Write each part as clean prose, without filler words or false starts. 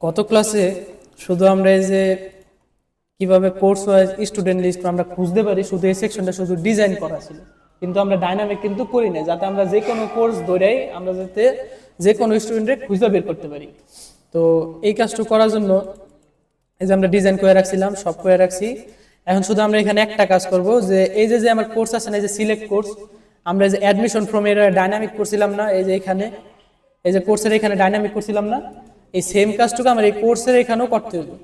গত ক্লাসে শুধু আমরা এই যে কিভাবে কোর্স ওয়াইজ স্টুডেন্ট লিস্ট আমরা খুঁজতে পারি, শুধু এই সেকশনটা শুধু ডিজাইন করা ছিল, কিন্তু আমরা ডাইনামিক কিন্তু করি না, যাতে আমরা যে কোনো কোর্স ধরেই আমরা যাতে যে কোনো স্টুডেন্টের খুঁজে বের করতে পারি। তো এই কাজটা করার জন্য এই যে আমরা ডিজাইন করে রাখছিলাম, সব করে রাখছি। এখন শুধু আমরা এখানে একটা কাজ করব, যে এই যে আমার কোর্স আছে না, এই যে সিলেক্ট কোর্স, আমরা যে অ্যাডমিশন ফ্রম এর ডাইনামিক করছিলাম না, এই যে এখানে এই যে কোর্সের এখানে ডাইনামিক করছিলাম না, এই সেম কাজটুকু আমার এই কোর্সের এখানেও করতে হবে।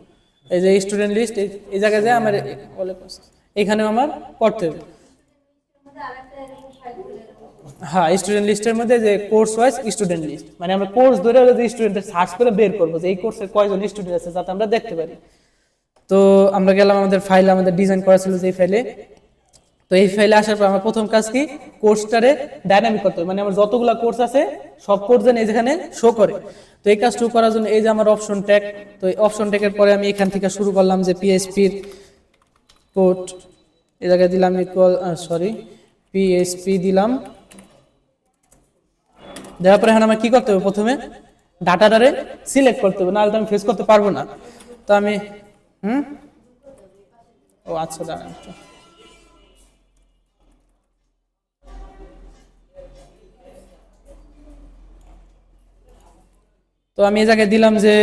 এই যে স্টুডেন্ট লিস্ট এই জায়গায় যায় আমার এখানেও আমার করতে হবে। হ্যাঁ, স্টুডেন্ট লিস্টের মধ্যে যে কোর্স ওয়াইজ স্টুডেন্ট লিস্ট, মানে আমরা কোর্স ধরে যে স্টুডেন্টের সার্চ করে বের করবো যে এই কোর্সে কয়জন স্টুডেন্ট আছে, যাতে আমরা দেখতে পারি। তো আমরা গেলাম আমাদের ফাইলে, আমাদের ডিজাইন করা ছিল যে ফাইলে। তো এই ফাইলে আসার পর আমার প্রথম কাজ কি, কোর্সটারে ডাইনামিক করতে হবে, মানে আমার যতগুলো কোর্স আছে সব কোর্স যেন এখানে শো করে। তো এই কাজটুকু করার জন্য এই যে আমার অপশন ট্যাগ, তো এই অপশন ট্যাগের পরে আমি এখান থেকে শুরু করলাম যে পিএইচপির কোড, এই জায়গায় দিলাম ইকুয়াল পিএইচপি দিলাম। দেওয়ার পরে এখন আমার কি করতে হবে, প্রথমে ডাটাটারে সিলেক্ট করতে হবে, নাহলে তো আমি ফেস করতে পারবো না। তো আমি ও আচ্ছা দাঁড়ান, তো আমি এই জায়গায় দিলাম যে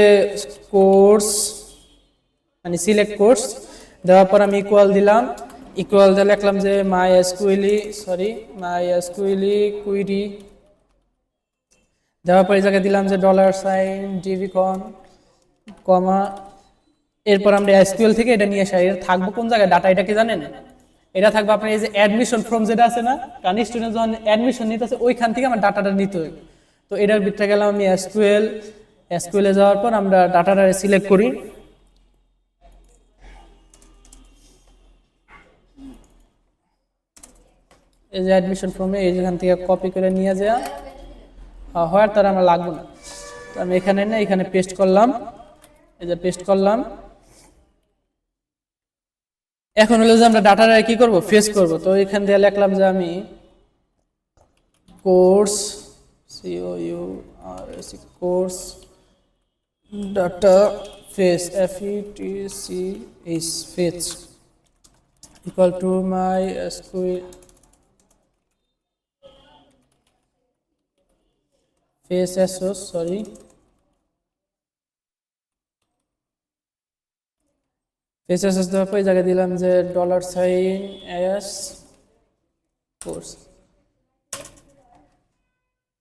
কোর্স, মানে সিলেক্ট কোর্স। দেওয়ার পর আমি ইকুয়াল দিলাম, ইকুয়াল দিয়ে লিখলাম যে মাই এসকিউএলি কুইরি। দেওয়ার পর এই জায়গায় দিলাম যে $ডিভিকন কমা, এরপর আমরা এসকিউএল থেকে এটা নিয়ে আসা। এটা থাকবো কোন জায়গায় ডাটা, এটা কি জানেন? এটা থাকবে আপনার এই যে অ্যাডমিশন ফর্ম যেটা আছে না, কারণ স্টুডেন্ট যখন অ্যাডমিশন নিতে আছে ওইখান থেকে আমার ডাটাটা নিতে হবে। তো এটার ভিতরে গেলাম আমি এসকিউএলে যাওয়ার পর আমরা ডাটাটা সিলেক্ট করি। এই যে অ্যাডমিশন ফর্মে এইখান থেকে কপি করে নিয়ে যাওয়া হওয়ার তার আমার লাগবে না। তো আমি এখানে না এখানে পেস্ট করলাম, এই যে পেস্ট করলাম। এখন হলো যে আমরা ডাটাটা কি করব, ফেস করব। তো এখান দিয়ে লিখলাম যে আমি course course data face fetch equal to my SQL face faces দেওয়ার পর এই জায়গায় দিলাম যে $এস কোর্স।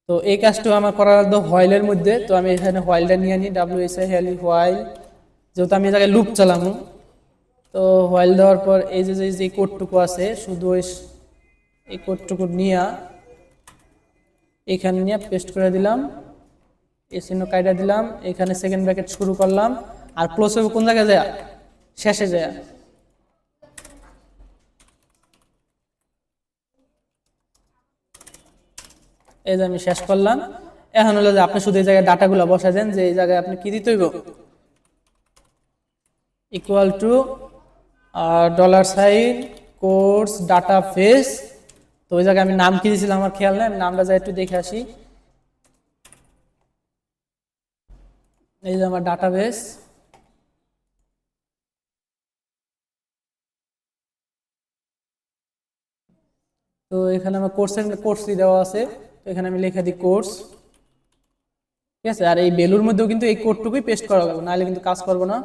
তো এই কাজটা আমার করা লাগতো হোয়াইলের মধ্যে। তো আমি এখানে হোয়াইলটা নিয়ে নিই, WHILE হোয়াইল, যেহেতু আমি এই জায়গায় লুপ চালাবো। তো হোয়াইল দেওয়ার পর এই যে কোডটুকু আছে, শুধু এই কোডটুকু নিয়ে এখানে নিয়ে পেস্ট করে দিলাম, এই চিহ্ন কাইটা দিলাম, এখানে সেকেন্ড ব্র্যাকেট শুরু করলাম, আর ক্লোজ হবে কোন জায়গায় যায়, শেষে যায়। এই যে আমি শেষ করলাম। এখন হলো যে আপনি শুধু এই জায়গায় ডাটাগুলো বসা দেন, যে এই জায়গায় আপনি কি দিতে হইব, equal to $course data face. তো ওই জায়গায় আমি নাম কি দিয়েছিলাম আমার খেয়াল নেই, আমি নামটা যাই একটু দেখে আসি। এই যে আমার ডাটাবেস, তো এখানে আমার কোর্স দেওয়া আছে। তো এখানে আমি লিখে দিই কোর্স, ঠিক আছে। আর এই বেলুর মধ্যেও কিন্তু এই কোডটুকুই পেস্ট করা লাগবে, নাহলে কিন্তু কাজ করবো না।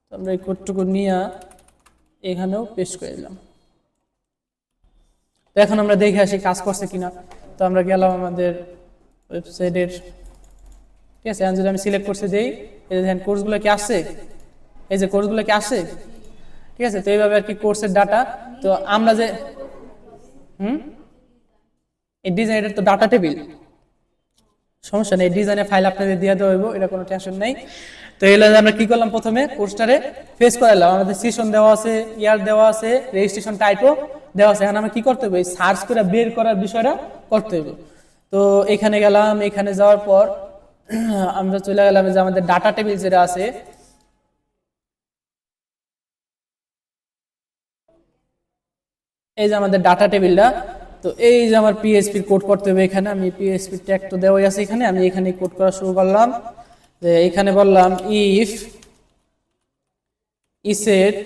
তো আমরা এই কোডটুকু নিয়ে এখানেও পেস্ট করে দিলাম। তো এখন আমরা দেখে আসি কাজ করছে কিনা। তো আমরা গেলাম আমাদের ওয়েবসাইটের, ঠিক আছে। যদি আমি সিলেক্ট করতে দিই, এই যে দেখেন কোর্সগুলো কি আসছে, এই যে কোর্সগুলো কি আসছে, ঠিক আছে। তো এইভাবে আর কি কোর্সের ডাটা। তো আমরা যে এই ডিজাইনের তো ডাটা টেবিল, সমস্যা নেই, ডিজাইনের ফাইল আপনাদের দিয়ে দেওয়া হইব, এটা কোনো টেনশন নেই। তো এগুলো আমরা কি করলাম, প্রথমে কোর্সটারে ফেস করালাম, আমাদের সেশন দেওয়া আছে, ইয়ার দেওয়া আছে, রেজিস্ট্রেশন টাইপও দেওয়া আছে। এখন আমরা কি করতে হবে, সার্চ করে বের করার বিষয়টা করতে হবে। তো এখানে গেলাম, এখানে যাওয়ার পর আমরা চলে গেলাম যে আমাদের ডাটা টেবিল যেটা আছে, এই যে আমাদের ডাটা টেবিলটা। তো এই যে আমার পিএইচপির কোড করতে হবে, এখানে আমি পিএইচপি ট্যাগ তো দেওয়াই আছে, এখানে আমি এখানে কোড করা শুরু করলাম। যে এখানে বললাম ইফ ইসেট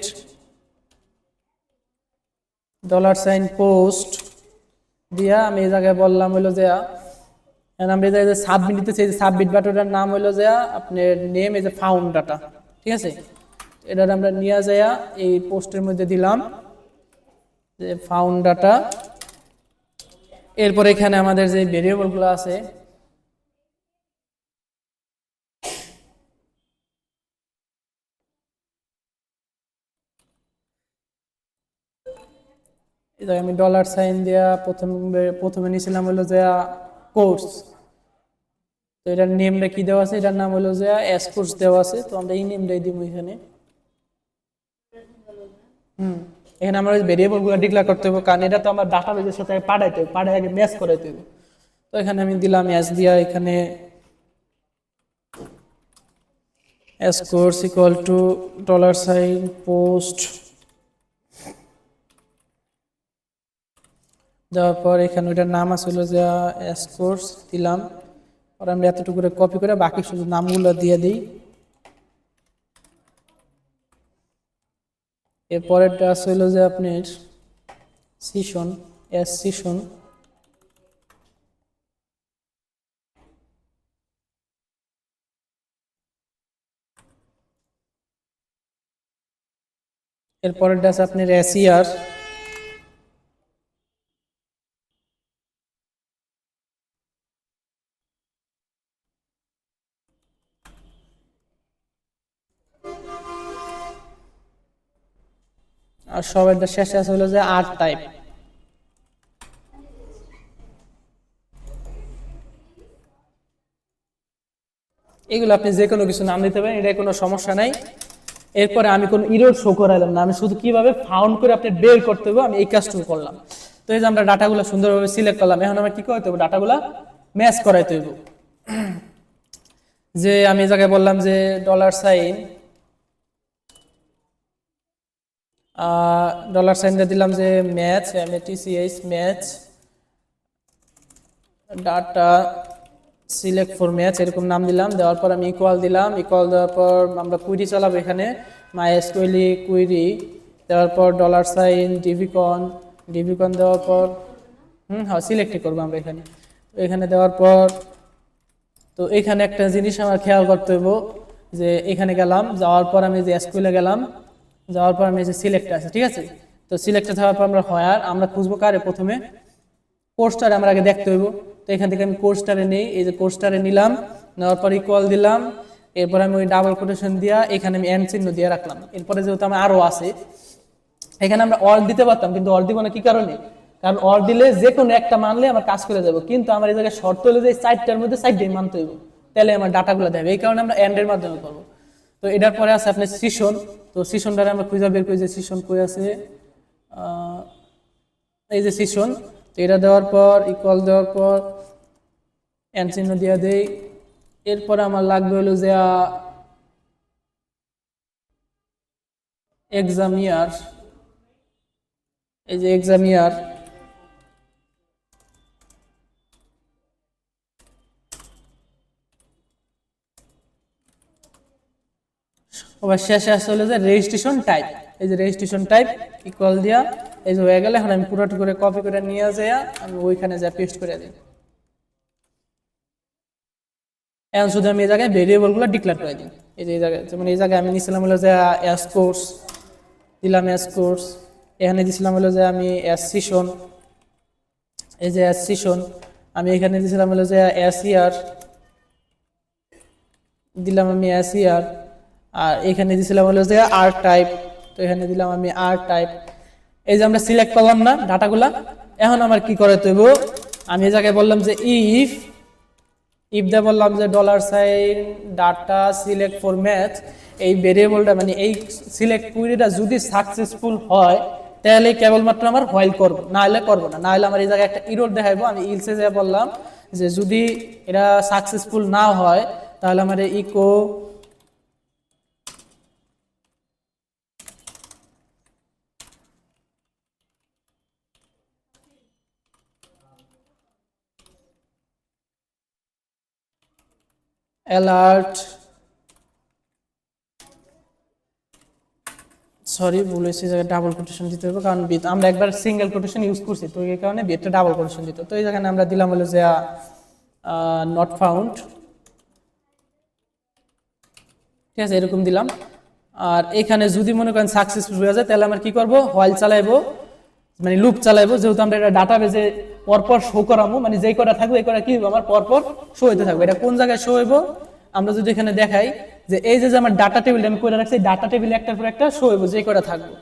$সাইন পোস্ট দিয়া আমি এই জায়গায় বললাম হলো যে আমরা এই জায়গায় সাবমিট দিতে চাই, সাবমিট বাটনটার নাম হলো যে আপনার নেম এই যে ফাউন্ড ডাটা, ঠিক আছে। এটা আমরা নিয়ে যাইয়া এই পোস্টের মধ্যে দিলাম যে ফাউন্ড ডাটা। এরপর এখানে আমাদের যে ভেরিয়েবলগুলো আছে এটা আমি $সাইন দিয়া প্রথমে নিয়েছিলাম হলো যে কোর্স। তো এটার নেমটা কি দেওয়া আছে, এটার নাম হলো যে এস কোর্স দেওয়া আছে, তো আমরা এই নেমটাই দিব এখানে। এখানে আমরা ভেরিয়েবলগুলো ডিক্লেয়ার করতে হবে, কারণ এটা তো আমার ডাটাবেজের সাথে পাঠাইতে হবে, পাঠাই আগে ম্যাচ করাইতে হবে। তো এখানে আমি দিলাম এস দিয়া এখানে এস কোর্স ইকুয়াল টু $সাইন পোস্ট দেওয়ার পর এখানে ওইটার নাম আসছিল যে এস কোর্স দিলাম। আর আমরা এতটুকু করে কপি করে বাকি শুধু নামগুলো দিয়ে দিই। এরপরেরটা আসলে যে আপনার সেশন, এস সেশন। এরপরেরটা আছে আপনার এসইআর। আর সবাইটা শেষে আছে হলো যে আর টাইপ। এগুলো আপনি যে কোনো কিছু নাম দিতে পারেন, এটা কোনো সমস্যা নাই। এরপরে আমি কোনো ইরোর শো করাইলাম না, আমি শুধু কিভাবে ফাউন্ড করে আপনি বের করতে হবে আমি এই কাজটুকু করলাম। তো এই যে আমরা ডাটাগুলো সুন্দরভাবে সিলেক্ট করলাম, এখন আমরা কি করতে হবে, ডাটাগুলো ম্যাচ করাইতে হবে। যে আমি এই জায়গায় বললাম যে $সাইন $সাইনটা দিলাম যে match, MATCH match data select for match এরকম নাম দিলাম। দেওয়ার পর আমি ইকুয়াল দিলাম, ইকুয়াল দেওয়ার পর আমরা কুইরি চালাবো এখানে MySQL কুইরি দেওয়ার পর $সাইন ডিভিকন দেওয়ার পর হ্যাঁ সিলেক্টই করবো আমরা এখানে। এখানে দেওয়ার পর তো এখানে একটা জিনিস আমার খেয়াল করতে হইব যে এখানে গেলাম, যাওয়ার পর আমি যে এসকিউএলে গেলাম, যাওয়ার পর আমি যে সিলেক্ট আছে, ঠিক আছে। তো সিলেক্টে থাকার পর আমরা হয় আর আমরা খুঁজবো কারে, প্রথমে কোর্সটারে আমরা আগে দেখতে হইব। তো এখান থেকে আমি কোর্সটারে নেই, এই যে কোর্সটারে নিলাম, নেওয়ার পর ইকুয়াল দিলাম। এরপর আমি ওই ডাবল কোটেশন দিয়া এখানে আমি এন চিহ্ন দিয়ে রাখলাম। এরপরে যেহেতু আমার আরও আছে, এখানে আমরা অল দিতে পারতাম, কিন্তু অল দিব না, কি কারণে, কারণ অল দিলে যে কোনো একটা মানলে আমার কাজ করে যাবো, কিন্তু আমার এই জায়গায় শর্ত হলে যে 4টার মধ্যে 4টাই মানতে হইব, তাহলে আমার ডাটাগুলো দেবে। এই কারণে আমরা এন্ডের মাধ্যমে করবো। তো এটার পরে আছে আপনার সেশন। তো সেশনটারে আমরা খুঁজে বের করি যে সেশন কই আছে, এই যে সেশন। তো এটা দেওয়ার পর ইকুয়াল দেওয়ার পর এন চিহ্ন দিয়ে দেই। এরপরে আমার লাগবে হলো যে এক্সাম ইয়ার, এই যে এক্সাম ইয়ার। আবার শেষে আসলে হলো যে রেজিস্ট্রেশন টাইপ, এই যে রেজিস্ট্রেশন টাইপ ইকুয়াল দিয়া এই যে হয়ে গেলে এখন আমি পুরোটা করে কপি করে নিয়ে যাই, আমি ওইখানে যা পেস্ট করে দিই। এখন শুধু আমি এই জায়গায় ভেরিয়েবলগুলো ডিক্লেয়ার করে দিই। এই যে এই জায়গায়, যেমন এই জায়গায় আমি নিয়েছিলাম হলো যে এস কোর্স দিলাম, এস কোর্স। এখানে দিয়েছিলাম হলো যে আমি এস সেশন, এই যে এস সেশন। আমি এখানে দিয়েছিলাম হলো যে এস ইয়ার দিলাম, আমি এস ইয়ার। আর এখানে দিয়েছিলাম হলো যে আর টাইপ, তো এখানে দিলাম আমি আর টাইপ। এই যে আমরা সিলেক্ট করলাম না ডাটাগুলা, এখন আমার কি করে তৈব, আমি এই জায়গায় বললাম যে ইফ দা বললাম যে $সাইন ডাটা সিলেক্ট ফর ম্যাচ, এই ভেরিয়েবলটা মানে এই সিলেক্ট কুইরিটা যদি সাকসেসফুল হয় তাহলে কেবলমাত্র আমার হোয়াইল করবো, না হলে করবো না। না হলে আমার এই জায়গায় একটা ইরর দেখাইবো। আমি ইলসে যা বললাম যে যদি এটা সাকসেসফুল না হয় তাহলে আমার ইকো অ্যালার্ট সরি ভুল হয়েছে, জায়গায় ডাবল কোটেশন দিতে হবে, কারণ আমরা একবার সিঙ্গেল কোটেশন ইউজ করছি, তো এই কারণে বিটটা ডাবল কোটেশন দিতে হবে। তো এই জায়গায় আমরা দিলাম হলো যে নট ফাউন্ড, ঠিক আছে, এরকম দিলাম। আর এখানে যদি মনে করেন সাকসেসফুল হয়ে যায়, তাহলে আমরা কি করব, হোয়াইল চালাইবো, মানে লুপ চালাইবো, যেহেতু আমরা এটা ডাটাবেজে পরপর শো করাবো, মানে যেই কটা থাকবে এই কটা কি হবে আমার পরপর শো হইতে থাকবে। এটা কোন জায়গায় শো হইব, আমরা যদি এখানে দেখাই যে এই যে আমার ডাটা টেবিল আমি করে রাখছি, ডাটা টেবিলে একটার পর একটা শো হইব যেই কটা থাকবে।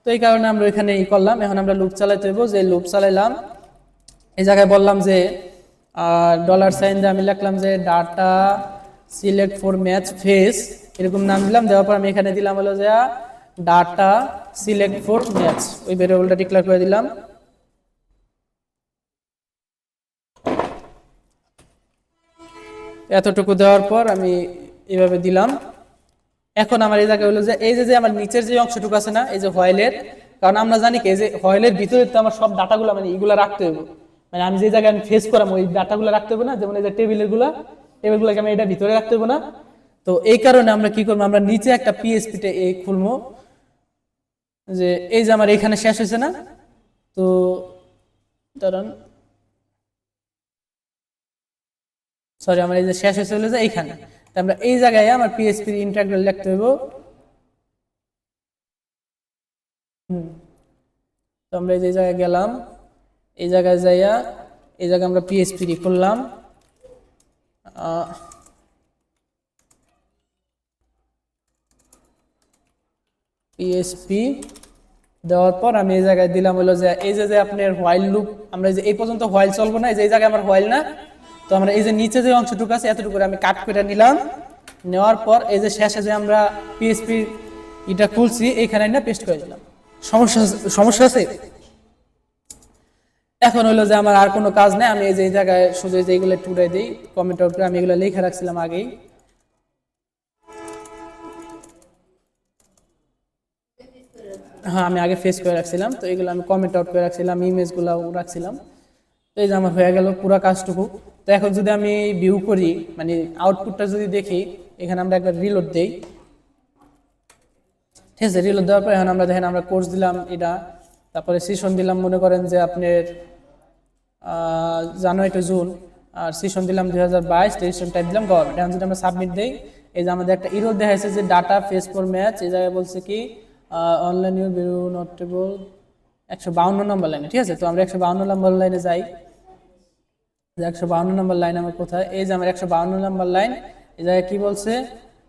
তো এই কারণে আমরা এখানে ই করলাম। এখন আমরা লুপ চালাইতে হইব, যে লুপ চালাইলাম, এই জায়গায় বললাম যে ডলার সাইন দিয়ে আমি লিখলাম যে data select for match face, এরকম নাম দিলাম। দেওয়ার পর আমি এখানে দিলাম হলো যে ডাটা সিলেক্ট ফর ম্যাচ, ওই ভেরিয়েবলটা ডিক্লেয়ার করে দিলাম। এতটুকু দেওয়ার পর আমি এইভাবে দিলাম। এখন আমার এই জায়গায় হলো যে এই যে আমার নিচের যে অংশটুকু আছে না, এই যে হোয়াইলের, কারণ আমরা জানি কি এই যে হোয়াইলের ভিতরে তো আমার সব ডাটাগুলো মানে এইগুলো রাখতে হবে, মানে আমি যে জায়গায় আমি ফেস করাম ওই ডাটাগুলো রাখতে হবে না, যেমন এই যে টেবিলগুলোকে আমি এটা ভিতরে রাখতে হবে না। তো এই কারণে আমরা কি করবো, আমরা নিচে একটা পিএসপিতে এই খুলবো, যে এই যে আমার এখানে শেষ হয়েছে না, তো কারণ সরি আমার এই যে শেষ হয়েছে হলো যে এইখানে, তো আমরা এই জায়গায় আমার পিএসপি ইন্টাগ্রাল লিখতে হইব। তো আমরা এই যে জায়গায় গেলাম, এই জায়গায় যাইয়া এই জায়গায় আমরা পিএসপি করলাম, পিএসপি দেওয়ার পর আমি এই জায়গায় দিলাম হলো যে এই যে আপনার হোয়াইল লুপ, আমরা এই পর্যন্ত হোয়াইল চলবো না, এই জায়গায় আমার হোয়াইল না, তো আমরা এই যে নিচে যে অংশটুকু আছে এতটুকু করে আমি কাট করে নিলাম। নেওয়ার পর এই যে শেষে যে আমরা পিএসপি এটা খুলছি এইখানে না পেস্ট করে দিলাম। সমস্যা আছে? এখন হলো যে আমার আর কোনো কাজ নেই, আমি এই যে এই জায়গায় শুধু যেগুলো টুরে দিই কমেন্ট আউট করে, আমি এগুলো লিখে রাখছিলাম আগেই। হ্যাঁ আমি আগে ফেস করে রাখছিলাম, তো এগুলো আমি কমেন্ট আউট করে রাখছিলাম, ইমেজগুলো রাখছিলাম। তো এই যে আমার হয়ে গেল পুরো কাজটুকু। তো এখন যদি আমি ভিউ করি, মানে আউটপুটটা যদি দেখি, এখানে আমরা একবার রিলোড দেই, ঠিক আছে, রিলোড দেওয়ার পর এখন আমরা দেখেন আমরা কোর্স দিলাম এটা, তারপরে সেশন দিলাম মনে করেন যে আপনার জানুয়ারি টু জুন, আর সেশন দিলাম 2022, রেজিস্ট্রেশন টাইপ দিলাম গভর্নমেন্ট। এখন যদি আমরা সাবমিট দেই, এই যে আমাদের একটা ইরোর দেখাইছে যে ডাটা ফেস ফর ম্যাচ, এই জায়গায় বলছে কি অনলাইন ইউর ভিউ নটেবল 152 নম্বর লাইনে, ঠিক আছে। তো আমরা 152 নম্বর লাইনে যাই, 152 নম্বর লাইন আমার কোথায়, এই যে আমার 152 নম্বর লাইন, এই জায়গায় কি বলছে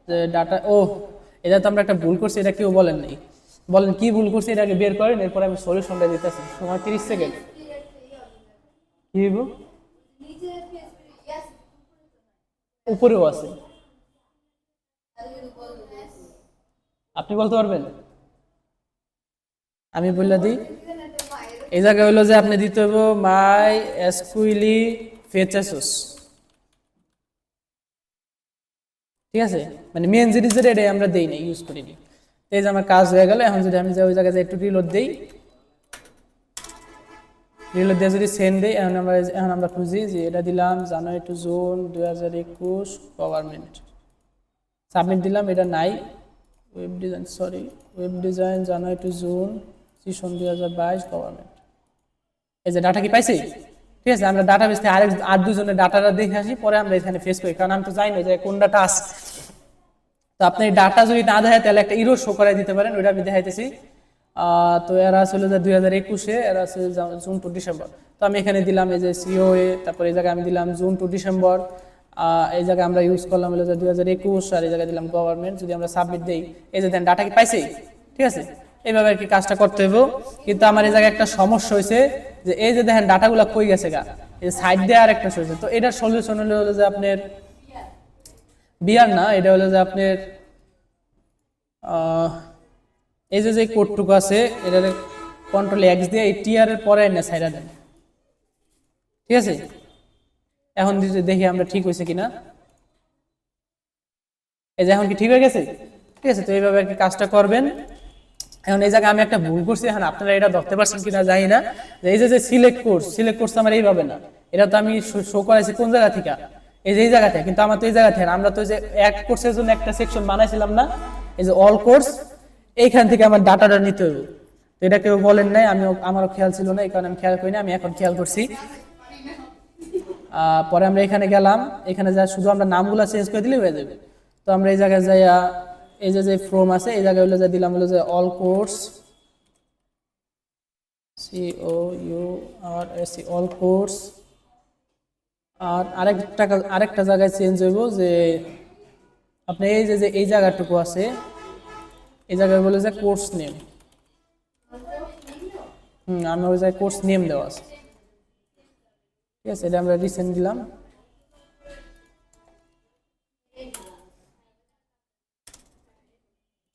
যে ডাটা, ও এটা তো আমরা একটা ভুল করছি, এটা কেউ বলেন নাই, বলেন কি ভুল করছি এটাকে বের করেন, এরপরে আমি সলিউশনটা দিতেছি, সময় 30 সেকেন্ড। কি উপরেও আছে, আপনি বলতে পারবেন? আমি বললা দিই, এই জায়গায় হলো যে আপনি দিতে হবে মাই এসকিউএলি ফেচাসস, ঠিক আছে, মানে মেন জিনিসের এটাই আমরা দেই না, ইউজ করিনি। এই যে আমার কাজ হয়ে গেল। এখন যদি আমি ওই জায়গায় একটু রিলোড দেই, রিলোড দিয়ে যদি সেন্ড দেই, এখন আমরা খুঁজি যে এটা দিলাম জানুয়ারি টু জুন 2021 গভর্নমেন্ট, সাবমিট দিলাম, এটা নাই, web design, sorry web design জানুয়ারি টু জুন সেশন 2022 গভর্নমেন্ট। এই যে ডাটা কি পাইছি, ঠিক আছে। আমরা ডাটা বেস থেকে আর দুজনের ডাটাটা দেখে আসি, পরে আমরা এখানে ফেস করি, কারণ আমি তো জানি না যে কোন ডাটা আছে। তো আপনি ডাটা যদি না দেখায় তাহলে একটা ইরো শো করাই দিতে পারেন, ওইটা আমি দেখাইতেছি। তো এরা আসলে যে 2021-এ, এরা আছে জুন টু ডিসেম্বর। তো আমি এখানে দিলাম এই যে সিওএ, তারপর এই জায়গায় আমি দিলাম জুন টু ডিসেম্বর, এই জায়গায় আমরা ইউজ করলাম হলো যে 2021, আর এই জায়গায় দিলাম গভর্নমেন্ট। যদি আমরা সাবমিট দিই, এই যে দেন ডাটা কি পাইছি, ঠিক আছে। এইভাবে আর কি কাজটা করতে হবে। কিন্তু আমার এই জায়গায় একটা সমস্যা হয়েছে যে এই যে দেখেন ডাটাগুলো কই গেছে গা, এই সাইড দিয়ে আর একটা হয়েছে। তো এটার সলিউশন হলো যে আপনার বিআর না, এটা হলো যে আপনার এই যে কোডটুকু আছে, এটার কন্ট্রোল এক্স দিয়ে এই টিআর এর পরে না সাইডা দেন, ঠিক আছে। এখন যদি দেখি আমরা ঠিক হয়েছে কিনা, এই যে এখন কি ঠিক হয়ে গেছে, ঠিক আছে। তো এইভাবে আর কি কাজটা করবেন। এখন এই জায়গায় আমি একটা ভুল করছি, এখন আপনারা এটা ধরতে পারছেন কিনা জানি না, যে এই যে সিলেক্ট কোর্স আমার এইভাবে না, এটা তো আমি শো করাইছি কোন জায়গা থেকে, এই যে এই জায়গা থেকে, কিন্তু আমার তো এই জায়গা থেকে, আমরা তো যে এক কোর্সের জন্য একটা সেকশন বানাইছিলাম না, এই যে অল কোর্স, এইখান থেকে আমার ডাটাটা নিতে হবে। তো এটা কেউ বলেন নাই, আমারও খেয়াল ছিল না, এই কারণে আমি খেয়াল করি না, আমি এখন খেয়াল করছি। পরে আমরা এখানে গেলাম, এখানে যা শুধু আমরা নামগুলো চেঞ্জ করে দিলে হয়ে যাবে। তো আমরা এই জায়গায় যাই, এই যে ফ্রম আছে এই জায়গায় হলো যে দিলাম হলো যে all course, COURS all course. আর আরেকটা জায়গায় চেঞ্জ হইব যে আপনি এই যে এই জায়গাটুকু আছে এই জায়গায় বলে যে কোর্স নেম। আমি ওই জায়গায় কোর্স নেম দেওয়া আছে, ঠিক আছে, এটা আমরা রিসেন্ট দিলাম।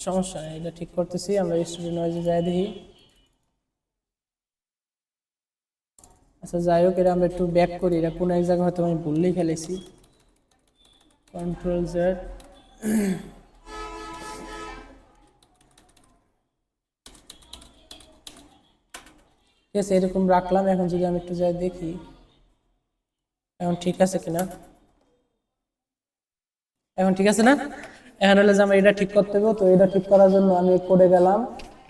সমস্যা নেই, এটা ঠিক করতেছি। আমরা স্টুডেন্ট ওয়াইজে যাই দেখি। আচ্ছা যাই হোক, এটা আমরা একটু ব্যাক করি, এটা কোনো এক জায়গায় হয়তো আমি ভুললেই ফেলেছি। কন্ট্রোল জেড, ঠিক আছে, এরকম রাখলাম। এখন যদি আমি একটু যাই দেখি এখন ঠিক আছে কিনা। এখন ঠিক আছে না? এখন হলে যে আমার এটা ঠিক করতে হবে, তো এটা ঠিক করার জন্য আমি কোডে গেলাম।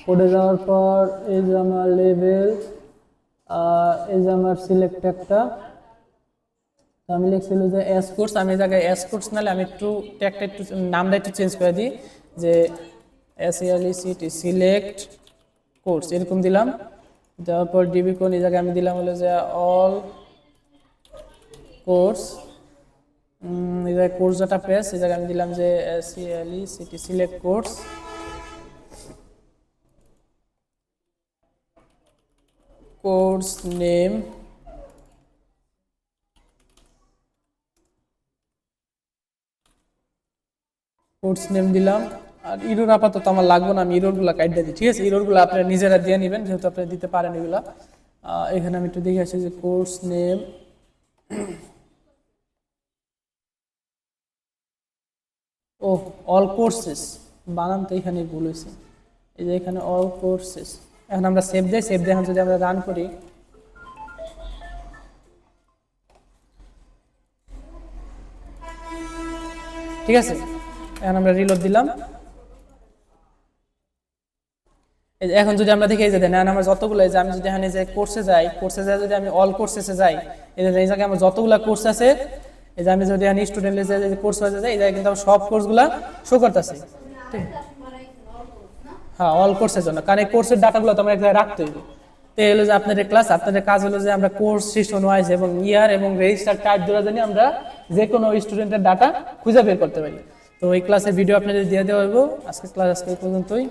কোডে যাওয়ার পর এই যে আমার লেভেল, এই যে আমার সিলেক্ট একটা, তো আমি লিখছিল যে এস কোর্স। আমি এই জায়গায় এস কোর্স নালে আমি একটু ট্যাগটা একটু নামটা একটু চেঞ্জ করে দিই, যে SELECT সিলেক্ট কোর্স এরকম দিলাম। দেওয়ার পর ডিবি কোন এই জায়গায় আমি দিলাম হলো যে অল কোর্স। এই জায়গায় কোর্স ডাটা পেজ, এই জায়গায় আমি দিলাম যে SELECT select course. Course name, course name দিলাম। আর ইরোর আপাতত আমার লাগবে না, আমি ইরোরগুলো কাইট দিই, ঠিক আছে। ইরোরগুলো আপনারা নিজেরা দিয়ে নেবেন, যেহেতু আপনারা দিতে পারেন এগুলা। এখানে আমি একটু দেখে আসি যে কোর্স নেম, ও অল কোর্সেস, বানান তো এখানে ভুল হয়েছে। এই যে এখানে অল কোর্সেস। এখন আমরা সেভ দেই, সেভ দিয়ে এখন যদি আমরা রান করি, ঠিক আছে। এখন আমরা রিলোড দিলাম। এখন যদি আমরা দেখি এই যে দেন আমার যতগুলো, এই যে আমি যদি এখানে যে কোর্সে যাই, কোর্সে যাই যদি আমি অল কোর্সেসে যাই, এই জায়গায় আমার যতগুলো কোর্স আছে, এই যে আমি যদি এখানে স্টুডেন্টের যে কোর্স হয়ে যায়, এই জায়গায় কিন্তু সব কোর্সগুলো শো করতেছে, ঠিক। হ্যাঁ, অল কোর্সের জন্য, কারণ এই কোর্সের ডাটাগুলো তো আমরা এক জায়গায় রাখতে হবে। তো এই হলো যে আপনাদের ক্লাস, আপনাদের কাজ হলো যে আমরা কোর্স সেশন ওয়াইজ এবং ইয়ার এবং রেজিস্টার টাইপ ধরে জানি আমরা যে কোনো স্টুডেন্টের ডাটা খুঁজে বের করতে পারি। তো এই ক্লাসের ভিডিও আপনাদের দিয়ে দেওয়া হইব। আজকে ক্লাস এই পর্যন্তই।